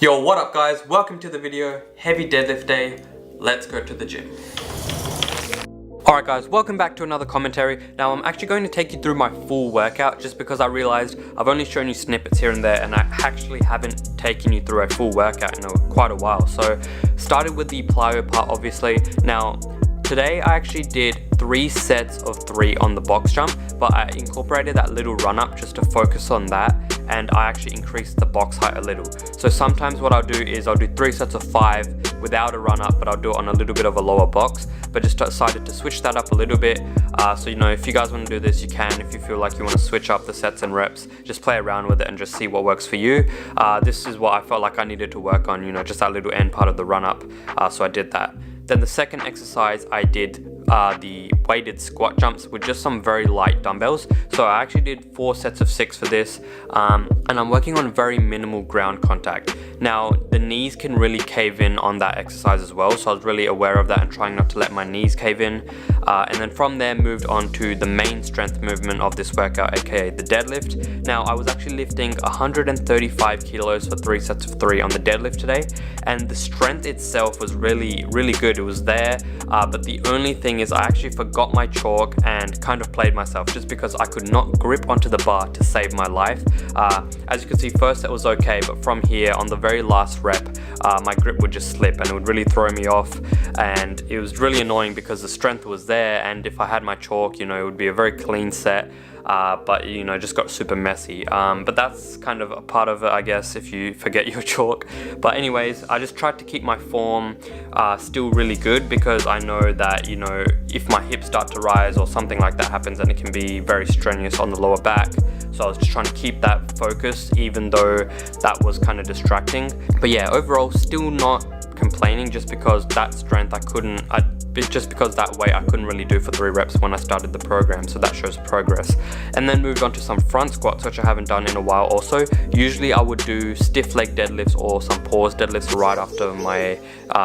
Yo, what up guys? Welcome to the video. Heavy deadlift day. Let's go to the gym. Alright guys, welcome back to another commentary. Now I'm actually going to take you through my full workout just because I realized I've only shown you snippets here and there and I actually haven't taken you through a full workout in quite a while. So started with the plyo part obviously. Now today I actually did 3 sets of 3 on the box jump, but I incorporated that little run up just to focus on that, and I actually increased the box height a little. So sometimes what I'll do is I'll do 3 sets of 5 without a run up, but I'll do it on a little bit of a lower box, but just decided to switch that up a little bit. So if you guys want to do this, you can. If you feel like you want to switch up the sets and reps, just play around with it and just see what works for you. This is what I felt like I needed to work on, just that little end part of the run up. So I did that. Then the second exercise I did the weighted squat jumps with just some very light dumbbells. So I actually did 4 sets of 6 for this, and I'm working on very minimal ground contact. Now the knees can really cave in on that exercise as well, so I was really aware of that and trying not to let my knees cave in. And then from there moved on to the main strength movement of this workout, aka the deadlift. Now I was actually lifting 135 kilos for 3 sets of 3 on the deadlift today, and the strength itself was really good. It was there, but the only thing is I actually forgot my chalk and kind of played myself just because I could not grip onto the bar to save my life. As you can see, first it was okay, but from here on the very last rep, my grip would just slip and it would really throw me off, and it was really annoying because the strength was there, and if I had my chalk, it would be a very clean set. But it just got super messy, but that's kind of a part of it, I guess, if you forget your chalk. But anyways, I just tried to keep my form still really good, because I know that if my hips start to rise or something like that happens, then it can be very strenuous on the lower back. So I was just trying to keep that focus, even though that was kind of distracting. But yeah, overall still not complaining, just because that strength just because that weight I couldn't really do for 3 reps when I started the program, so that shows progress. And then moved on to some front squats, which I haven't done in a while also. Usually I would do stiff leg deadlifts or some pause deadlifts right after my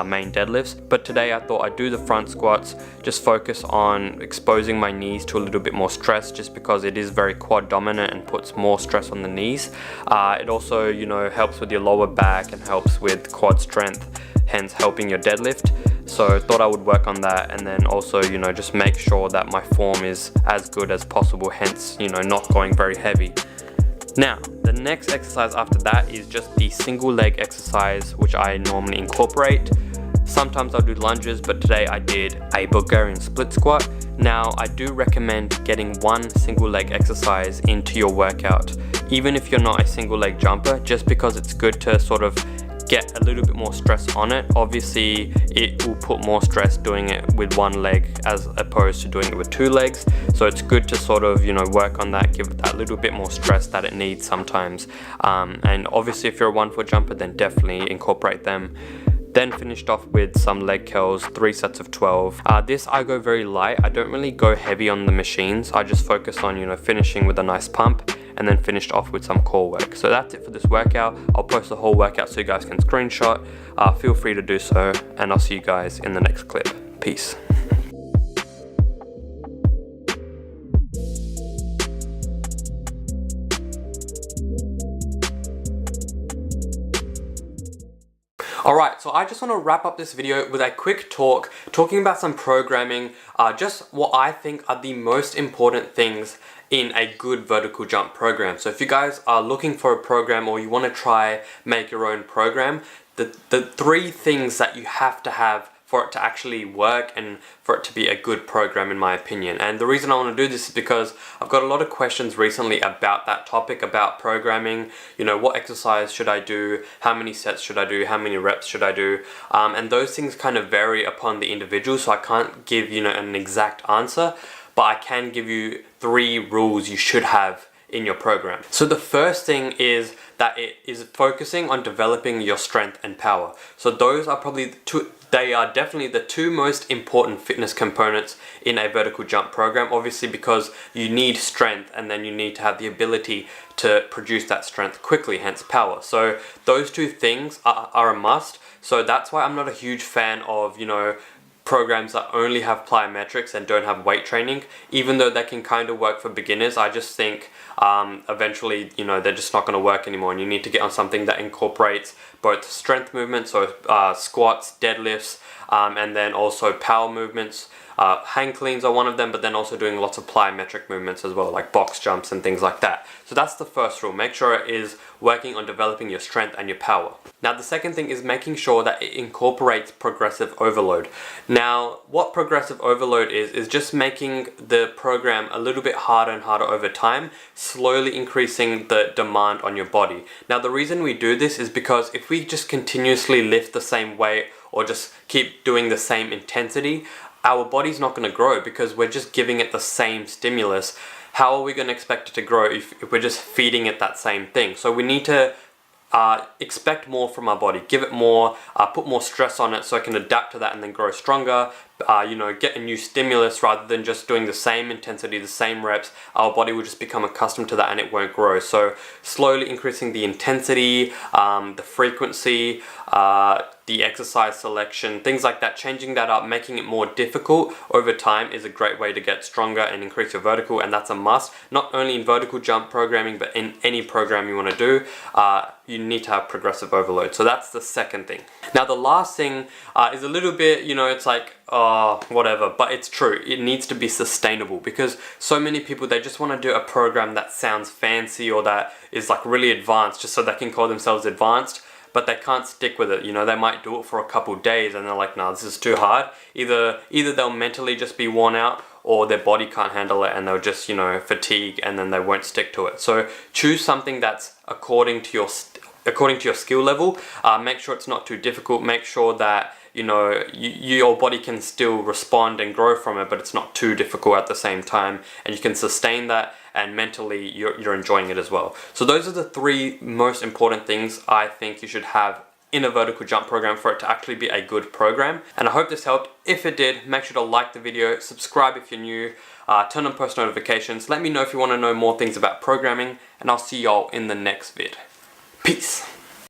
main deadlifts, but today I thought I'd do the front squats, just focus on exposing my knees to a little bit more stress, just because it is very quad dominant and puts more stress on the knees. It also helps with your lower back and helps with quad strength, hence helping your deadlift. So thought I would work on that, and then also just make sure that my form is as good as possible, hence not going very heavy. Now the next exercise after that is just the single leg exercise, which I normally incorporate. Sometimes I'll do lunges, but today I did a Bulgarian split squat. Now I do recommend getting one single leg exercise into your workout, even if you're not a single leg jumper, just because it's good to sort of get a little bit more stress on it. Obviously it will put more stress doing it with one leg as opposed to doing it with 2 legs, so it's good to sort of work on that, give it that little bit more stress that it needs sometimes. And obviously if you're a 1 foot jumper, then definitely incorporate them. Then finished off with some leg curls, 3 sets of 12. This I go very light. I don't really go heavy on the machines. I just focus on finishing with a nice pump, and then finished off with some core work. So that's it for this workout. I'll post the whole workout so you guys can screenshot. Feel free to do so, and I'll see you guys in the next clip. Peace. Alright, so I just want to wrap up this video with a quick talking about some programming, just what I think are the most important things in a good vertical jump program. So if you guys are looking for a program, or you want to make your own program, the 3 things that you have to have for it to actually work and for it to be a good program, in my opinion. And the reason I want to do this is because I've got a lot of questions recently about that topic, about programming. What exercise should I do? How many sets should I do? How many reps should I do? And those things kind of vary upon the individual, so I can't give an exact answer, but I can give you 3 rules you should have in your program. So the first thing is that it is focusing on developing your strength and power. So those are probably they are definitely the 2 most important fitness components in a vertical jump program, obviously because you need strength and then you need to have the ability to produce that strength quickly, hence power. So those 2 things are a must. So that's why I'm not a huge fan of programs that only have plyometrics and don't have weight training, even though they can kind of work for beginners, I just think eventually, you know, they're just not going to work anymore, and you need to get on something that incorporates both strength movements, so squats, deadlifts, and then also power movements. Hang cleans are one of them, but then also doing lots of plyometric movements as well, like box jumps and things like that. So that's the first rule. Make sure it is working on developing your strength and your power. Now, the second thing is making sure that it incorporates progressive overload. Now, what progressive overload is just making the program a little bit harder and harder over time, slowly increasing the demand on your body. Now, the reason we do this is because if we just continuously lift the same weight or just keep doing the same intensity, our body's not going to grow because we're just giving it the same stimulus. How are we going to expect it to grow if we're just feeding it that same thing? So we need to expect more from our body, give it more, put more stress on it so it can adapt to that and then grow stronger. You know, get a new stimulus rather than just doing the same intensity, the same reps. Our body will just become accustomed to that and it won't grow. So slowly increasing the intensity, the frequency, the exercise selection, things like that, changing that up, making it more difficult over time is a great way to get stronger and increase your vertical, and that's a must, not only in vertical jump programming, but in any program you want to do. You need to have progressive overload. So that's the second thing. Now, the last thing is a little bit, you know, it's like, whatever, but it's true. It needs to be sustainable, because so many people, they just want to do a program that sounds fancy or that is like really advanced just so they can call themselves advanced, but they can't stick with it. You know, they might do it for a couple days and they're like, nah, this is too hard. Either they'll mentally just be worn out, or their body can't handle it and they'll just, you know, fatigue, and then they won't stick to it. So choose something that's according to your skill level. Make sure it's not too difficult. Make sure that, you know, your body can still respond and grow from it, but it's not too difficult at the same time, and you can sustain that, and mentally you're enjoying it as well. So those are the three most important things I think you should have in a vertical jump program for it to actually be a good program. And I hope this helped. If it did, make sure to like the video, subscribe if you're new, turn on post notifications. Let me know if you want to know more things about programming, and I'll see y'all in the next vid. Peace.